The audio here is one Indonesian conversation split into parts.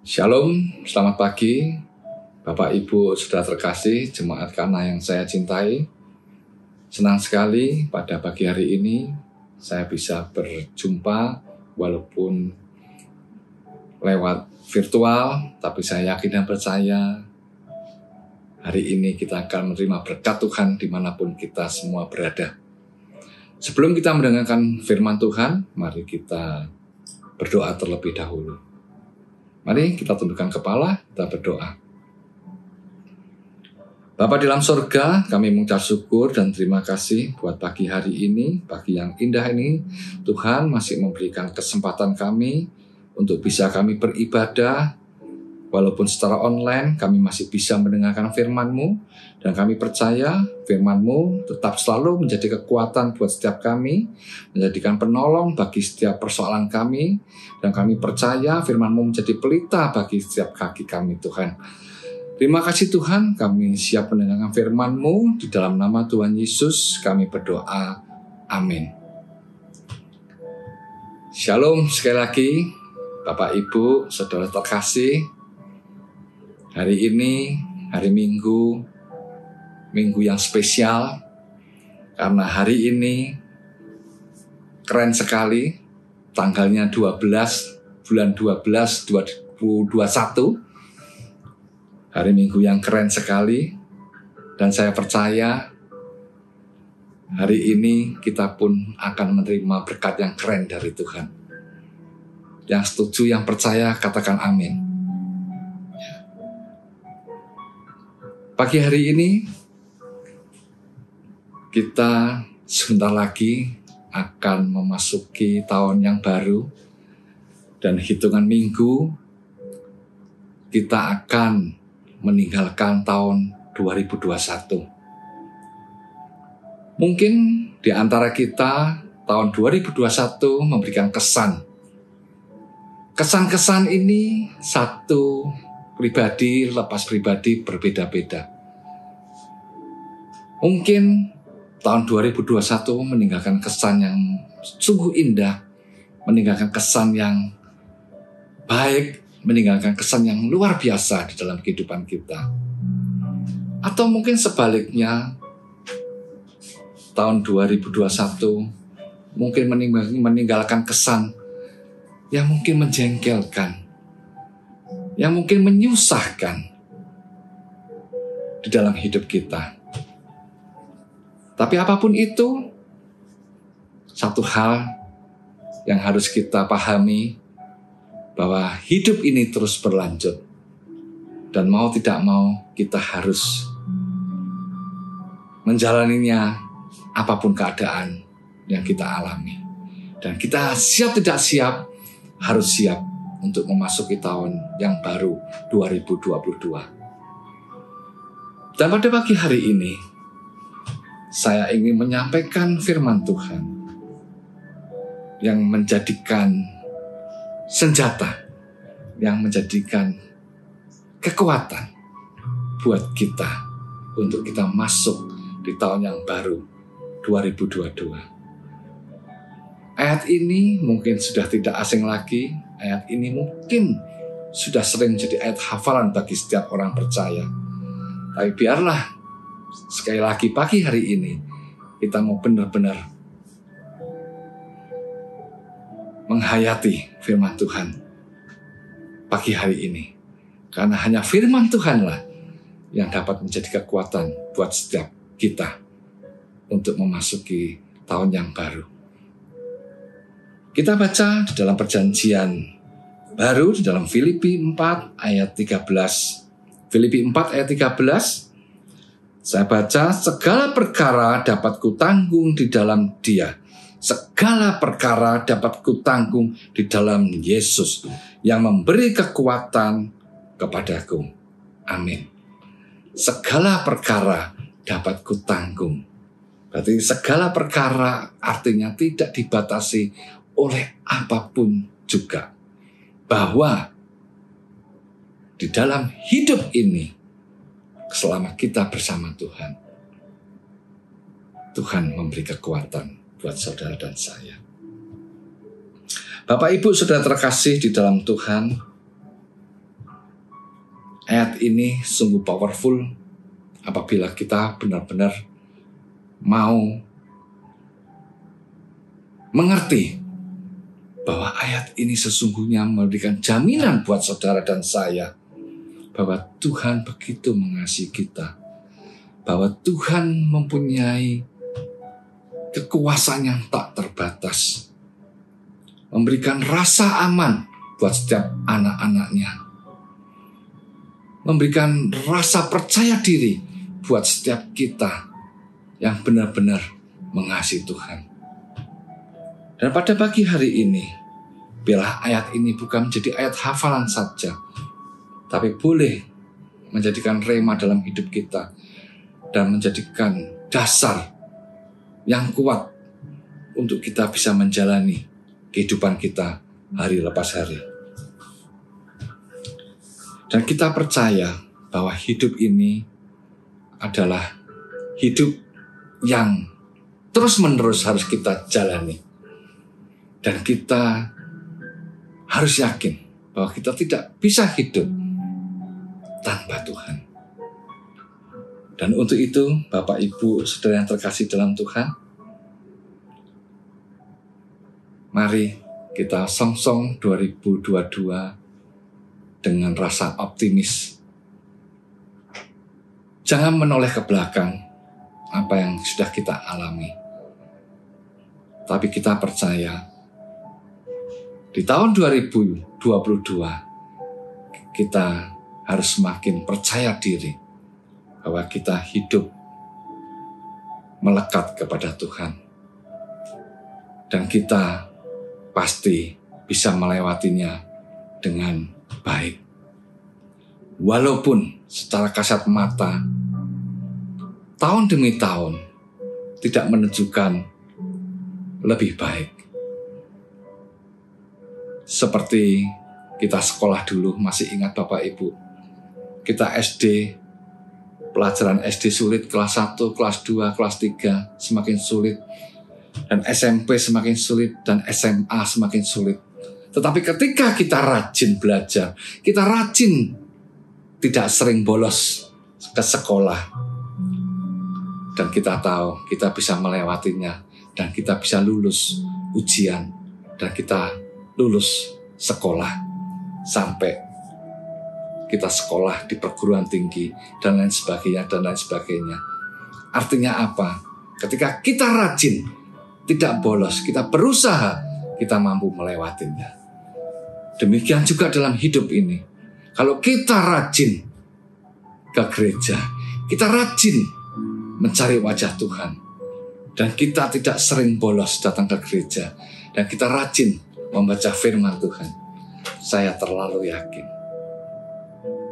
Shalom, selamat pagi Bapak Ibu Saudara terkasih, jemaat Kana yang saya cintai. Senang sekali pada pagi hari ini saya bisa berjumpa walaupun lewat virtual, tapi saya yakin dan percaya hari ini kita akan menerima berkat Tuhan dimanapun kita semua berada. Sebelum kita mendengarkan firman Tuhan, mari kita berdoa terlebih dahulu. Mari kita tundukkan kepala, kita berdoa. Bapa di dalam surga, kami mengucap syukur dan terima kasih buat pagi hari ini, pagi yang indah ini. Tuhan masih memberikan kesempatan kami untuk bisa kami beribadah. Walaupun secara online kami masih bisa mendengarkan firman-Mu, dan kami percaya firman-Mu tetap selalu menjadi kekuatan buat setiap kami, menjadikan penolong bagi setiap persoalan kami, dan kami percaya firman-Mu menjadi pelita bagi setiap kaki kami, Tuhan. Terima kasih Tuhan, kami siap mendengarkan firman-Mu. Di dalam nama Tuhan Yesus kami berdoa, amin. Shalom sekali lagi Bapak Ibu Saudara terkasih. Hari ini, hari Minggu yang spesial, karena hari ini keren sekali, tanggalnya 12, bulan 12, 2021, hari Minggu yang keren sekali, dan saya percaya hari ini kita pun akan menerima berkat yang keren dari Tuhan. Yang setuju, yang percaya, katakan amin. Pagi hari ini kita sebentar lagi akan memasuki tahun yang baru, dan hitungan minggu kita akan meninggalkan tahun 2021. Mungkin di antara kita tahun 2021 memberikan kesan-kesan ini satu pribadi lepas pribadi berbeda-beda. Mungkin tahun 2021 meninggalkan kesan yang sungguh indah, meninggalkan kesan yang baik, meninggalkan kesan yang luar biasa di dalam kehidupan kita. Atau mungkin sebaliknya, tahun 2021 mungkin meninggalkan kesan yang mungkin menjengkelkan, yang mungkin menyusahkan di dalam hidup kita. Tapi apapun itu, satu hal yang harus kita pahami, bahwa hidup ini terus berlanjut, dan mau tidak mau kita harus menjalaninya apapun keadaan yang kita alami. Dan kita siap tidak siap, harus siap untuk memasuki tahun yang baru 2022. Dan pada pagi hari ini, saya ingin menyampaikan firman Tuhan yang menjadikan senjata, yang menjadikan kekuatan buat kita untuk kita masuk di tahun yang baru 2022. Ayat ini mungkin sudah tidak asing lagi. Ayat ini mungkin sudah sering jadi ayat hafalan bagi setiap orang percaya. Tapi biarlah sekali lagi pagi hari ini kita mau benar-benar menghayati firman Tuhan pagi hari ini. Karena hanya firman Tuhanlah yang dapat menjadi kekuatan buat setiap kita untuk memasuki tahun yang baru. Kita baca di dalam perjanjian baru, di dalam Filipi 4 ayat 13. Filipi 4 ayat 13. Saya baca, segala perkara dapat kutanggung di dalam Dia. Segala perkara dapat kutanggung di dalam Yesus yang memberi kekuatan kepadaku. Amin. Segala perkara dapat kutanggung. Berarti segala perkara artinya tidak dibatasi oleh apapun juga. Bahwa di dalam hidup ini, selama kita bersama Tuhan, Tuhan memberi kekuatan buat saudara dan saya. Bapak Ibu Saudara terkasih di dalam Tuhan, Ayat ini sungguh powerful apabila kita benar-benar mau mengerti bahwa ayat ini sesungguhnya memberikan jaminan buat saudara dan saya bahwa Tuhan begitu mengasihi kita, bahwa Tuhan mempunyai kekuasaan yang tak terbatas, memberikan rasa aman buat setiap anak-anaknya, memberikan rasa percaya diri buat setiap kita yang benar-benar mengasihi Tuhan. Dan pada pagi hari ini, biarlah ayat ini bukan menjadi ayat hafalan saja, tapi boleh menjadikan rema dalam hidup kita dan menjadikan dasar yang kuat untuk kita bisa menjalani kehidupan kita hari lepas hari. Dan kita percaya bahwa hidup ini adalah hidup yang terus-menerus harus kita jalani. Dan kita harus yakin bahwa kita tidak bisa hidup tanpa Tuhan. Dan untuk itu, Bapak, Ibu, Saudara yang terkasih dalam Tuhan, mari kita song-song 2022 dengan rasa optimis. Jangan menoleh ke belakang apa yang sudah kita alami. Tapi kita percaya di tahun 2022 kita harus semakin percaya diri bahwa kita hidup melekat kepada Tuhan. Dan kita pasti bisa melewatinya dengan baik. Walaupun secara kasat mata, tahun demi tahun tidak menunjukkan lebih baik. Seperti kita sekolah dulu, masih ingat Bapak Ibu, kita SD, pelajaran SD sulit, kelas 1, kelas 2, kelas 3 semakin sulit, dan SMP semakin sulit, dan SMA semakin sulit. Tetapi ketika kita rajin belajar, kita rajin tidak sering bolos ke sekolah, dan kita tahu kita bisa melewatinya, dan kita bisa lulus ujian, dan kita lulus sekolah sampai kita sekolah di perguruan tinggi dan lain sebagainya dan lain sebagainya. Artinya apa? Ketika kita rajin, tidak bolos, kita berusaha, kita mampu melewatinya. Demikian juga dalam hidup ini. Kalau kita rajin ke gereja, kita rajin mencari wajah Tuhan, dan kita tidak sering bolos datang ke gereja, dan kita rajin membaca firman Tuhan, saya terlalu yakin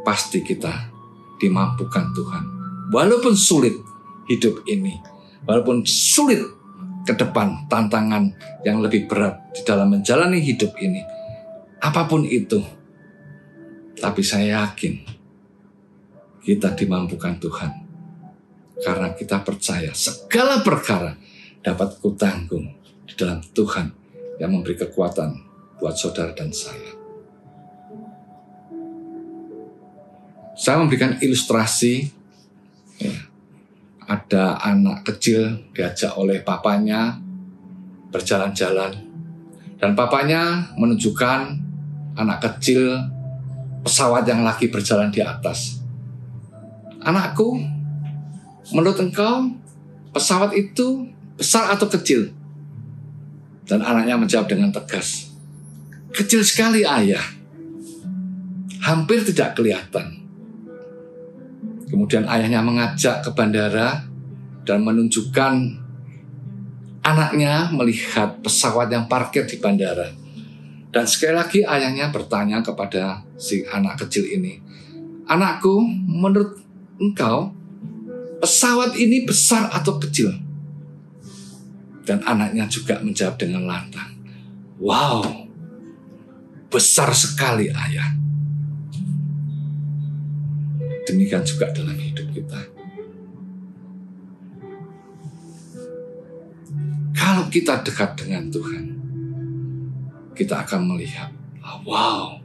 pasti kita dimampukan Tuhan. Walaupun sulit hidup ini, walaupun sulit ke depan tantangan yang lebih berat di dalam menjalani hidup ini, apapun itu, tapi saya yakin kita dimampukan Tuhan, karena kita percaya segala perkara dapat kutanggung di dalam Tuhan yang memberi kekuatan buat saudara dan saya. Saya memberikan ilustrasi, ya, ada anak kecil diajak oleh papanya berjalan-jalan, dan papanya menunjukkan anak kecil pesawat yang lagi berjalan di atas. Anakku, menurut engkau pesawat itu besar atau kecil? Dan anaknya menjawab dengan tegas, kecil sekali ayah, hampir tidak kelihatan. Kemudian ayahnya mengajak ke bandara dan menunjukkan anaknya melihat pesawat yang parkir di bandara. Dan sekali lagi ayahnya bertanya kepada si anak kecil ini, anakku, menurut engkau pesawat ini besar atau kecil? Dan anaknya juga menjawab dengan lantang, wow, besar sekali ayah. Demikian juga dalam hidup kita. Kalau kita dekat dengan Tuhan, kita akan melihat, wow,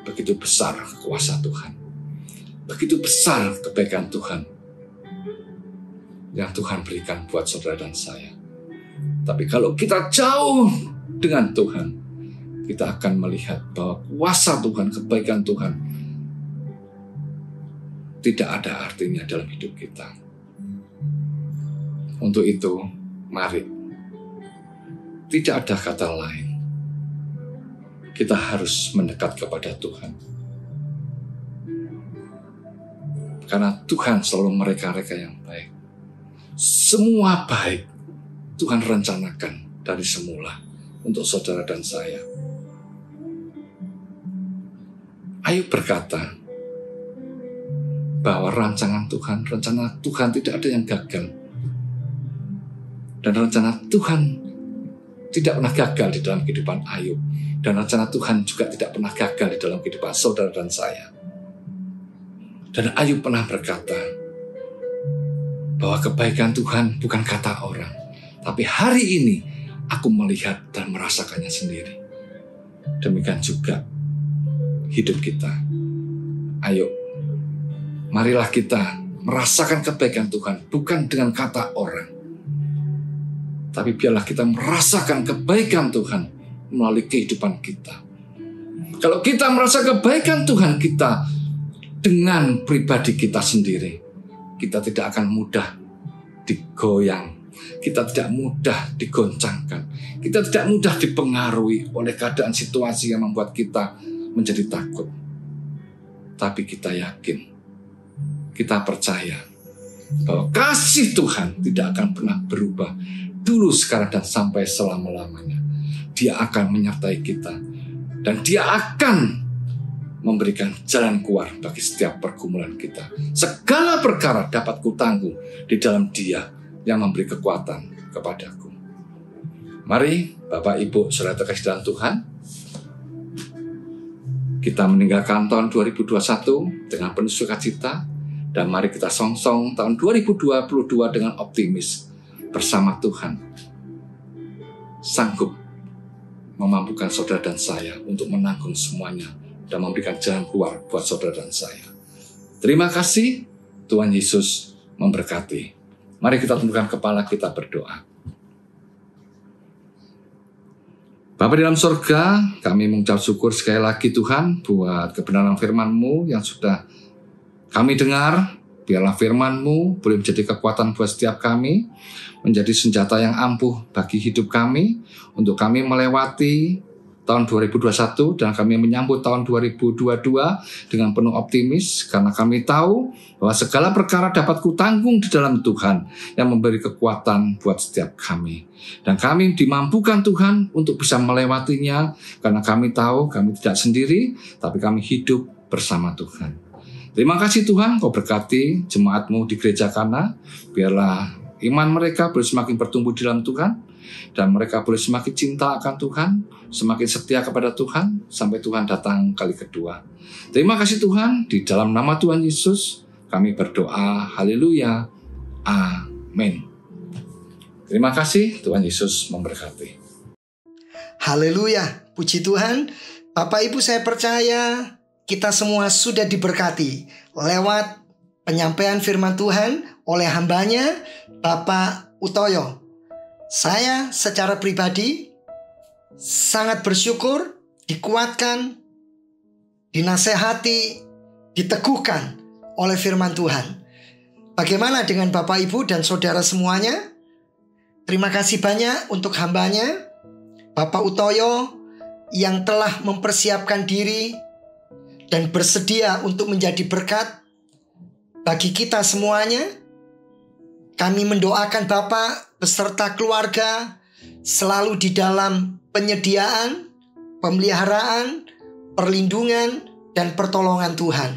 begitu besar kuasa Tuhan. Begitu besar kebaikan Tuhan yang Tuhan berikan buat saudara dan saya. Tapi kalau kita jauh dengan Tuhan, kita akan melihat bahwa kuasa Tuhan, kebaikan Tuhan tidak ada artinya dalam hidup kita. Untuk itu, mari, tidak ada kata lain. Kita harus mendekat kepada Tuhan. Karena Tuhan selalu mereka-reka yang baik. Semua baik Tuhan rencanakan dari semula untuk saudara dan saya. Ayub berkata bahwa rencana Tuhan tidak ada yang gagal. Dan rencana Tuhan tidak pernah gagal di dalam kehidupan Ayub. Dan rencana Tuhan juga tidak pernah gagal di dalam kehidupan saudara dan saya. Dan Ayub pernah berkata bahwa kebaikan Tuhan bukan kata orang, tapi hari ini aku melihat dan merasakannya sendiri. Demikian juga hidup kita. Ayo, marilah kita merasakan kebaikan Tuhan bukan dengan kata orang, tapi biarlah kita merasakan kebaikan Tuhan melalui kehidupan kita. Kalau kita merasa kebaikan Tuhan kita dengan pribadi kita sendiri, kita tidak akan mudah digoyang, kita tidak mudah digoncangkan, kita tidak mudah dipengaruhi oleh keadaan situasi yang membuat kita menjadi takut. Tapi kita yakin, kita percaya bahwa kasih Tuhan tidak akan pernah berubah dulu, sekarang, dan sampai selama-lamanya. Dia akan menyertai kita dan Dia akan memberikan jalan keluar bagi setiap pergumulan kita. Segala perkara dapat kutanggung di dalam Dia yang memberi kekuatan kepadaku. Mari Bapak Ibu saudara terkasih dalam Tuhan, kita meninggalkan tahun 2021 dengan penuh sukacita, dan mari kita songsong tahun 2022 dengan optimis bersama Tuhan. Sanggup memampukan saudara dan saya untuk menanggung semuanya dan memberikan jalan keluar buat saudara dan saya. Terima kasih, Tuhan Yesus memberkati. Mari kita tundukkan kepala, kita berdoa. Bapa di dalam surga, kami mengucap syukur sekali lagi Tuhan buat kebenaran firman-Mu yang sudah kami dengar. Biarlah firman-Mu boleh menjadi kekuatan buat setiap kami, menjadi senjata yang ampuh bagi hidup kami, untuk kami melewati tahun 2021 dan kami menyambut tahun 2022 dengan penuh optimis, karena kami tahu bahwa segala perkara dapat kutanggung di dalam Tuhan yang memberi kekuatan buat setiap kami. Dan kami dimampukan Tuhan untuk bisa melewatinya, karena kami tahu kami tidak sendiri, tapi kami hidup bersama Tuhan. Terima kasih Tuhan, Kau berkati jemaat-Mu di Gereja Kana. Biarlah iman mereka boleh semakin bertumbuh di dalam Tuhan, dan mereka boleh semakin cinta akan Tuhan, semakin setia kepada Tuhan, sampai Tuhan datang kali kedua. Terima kasih Tuhan, di dalam nama Tuhan Yesus kami berdoa, haleluya, amin. Terima kasih, Tuhan Yesus memberkati. Haleluya, puji Tuhan. Bapak Ibu, saya percaya kita semua sudah diberkati lewat penyampaian firman Tuhan oleh hambanya Bapak Utoyo. Saya secara pribadi sangat bersyukur, dikuatkan, dinasehati, diteguhkan oleh firman Tuhan. Bagaimana dengan Bapak Ibu dan saudara semuanya? Terima kasih banyak untuk hambanya Bapak Utoyo yang telah mempersiapkan diri dan bersedia untuk menjadi berkat bagi kita semuanya. Kami mendoakan Bapak beserta keluarga selalu di dalam penyediaan, pemeliharaan, perlindungan, dan pertolongan Tuhan.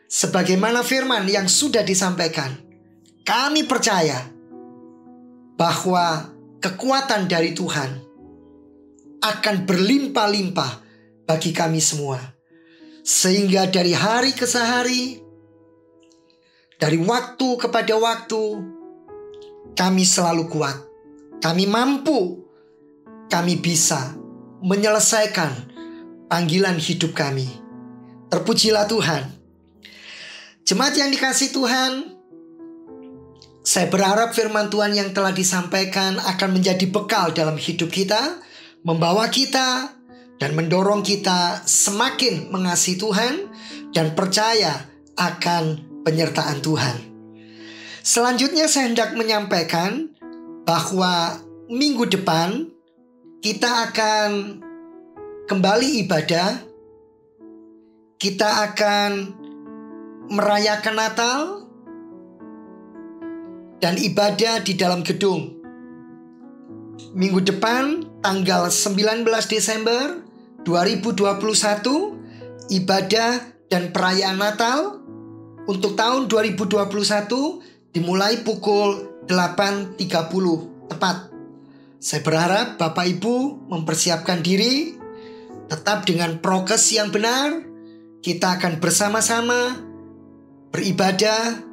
Sebagaimana firman yang sudah disampaikan, kami percaya bahwa kekuatan dari Tuhan akan berlimpah-limpah bagi kami semua. Sehingga dari hari ke hari, dari waktu kepada waktu, kami selalu kuat. Kami mampu, kami bisa menyelesaikan panggilan hidup kami. Terpujilah Tuhan. Jemaat yang dikasihi Tuhan, saya berharap firman Tuhan yang telah disampaikan akan menjadi bekal dalam hidup kita, membawa kita dan mendorong kita semakin mengasihi Tuhan dan percaya akan penyertaan Tuhan. Selanjutnya saya hendak menyampaikan bahwa minggu depan kita akan kembali ibadah. Kita akan merayakan Natal dan ibadah di dalam gedung. Minggu depan tanggal 19 Desember 2021 ibadah dan perayaan Natal untuk tahun 2021 dimulai pukul 8.30 tepat. Saya berharap Bapak Ibu mempersiapkan diri tetap dengan prokes yang benar. Kita akan bersama-sama beribadah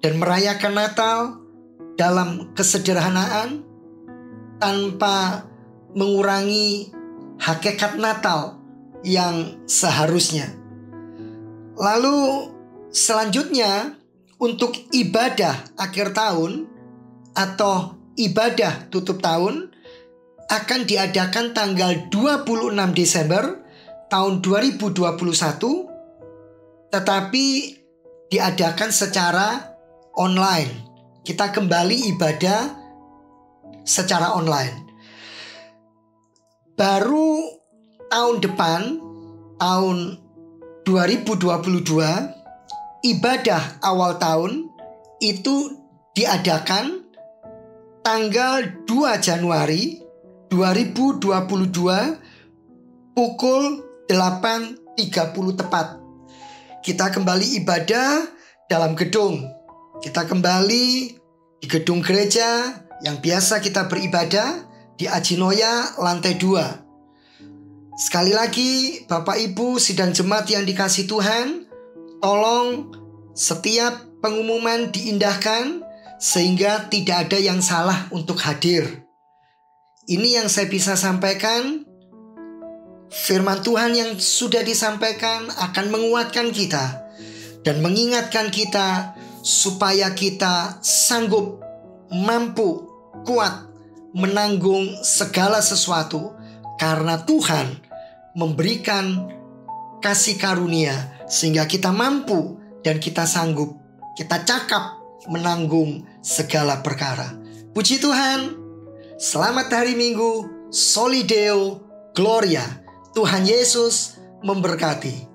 dan merayakan Natal dalam kesederhanaan tanpa mengurangi hakikat Natal yang seharusnya. Lalu selanjutnya untuk ibadah akhir tahun atau ibadah tutup tahun akan diadakan tanggal 26 Desember tahun 2021, tetapi diadakan secara online. Kita kembali ibadah secara online. Baru tahun depan, tahun 2022, ibadah awal tahun itu diadakan tanggal 2 Januari 2022 pukul 8.30 tepat. Kita kembali ibadah dalam gedung. Kita kembali di gedung gereja yang biasa kita beribadah di Ajinoya lantai 2. Sekali lagi Bapak Ibu sidang jemaat yang dikasihi Tuhan, tolong setiap pengumuman diindahkan sehingga tidak ada yang salah untuk hadir. Ini yang saya bisa sampaikan. Firman Tuhan yang sudah disampaikan akan menguatkan kita dan mengingatkan kita supaya kita sanggup, mampu, kuat menanggung segala sesuatu karena Tuhan memberikan kasih karunia sehingga kita mampu dan kita sanggup, kita cakap menanggung segala perkara. Puji Tuhan. Selamat hari Minggu. Soli Deo Gloria. Tuhan Yesus memberkati.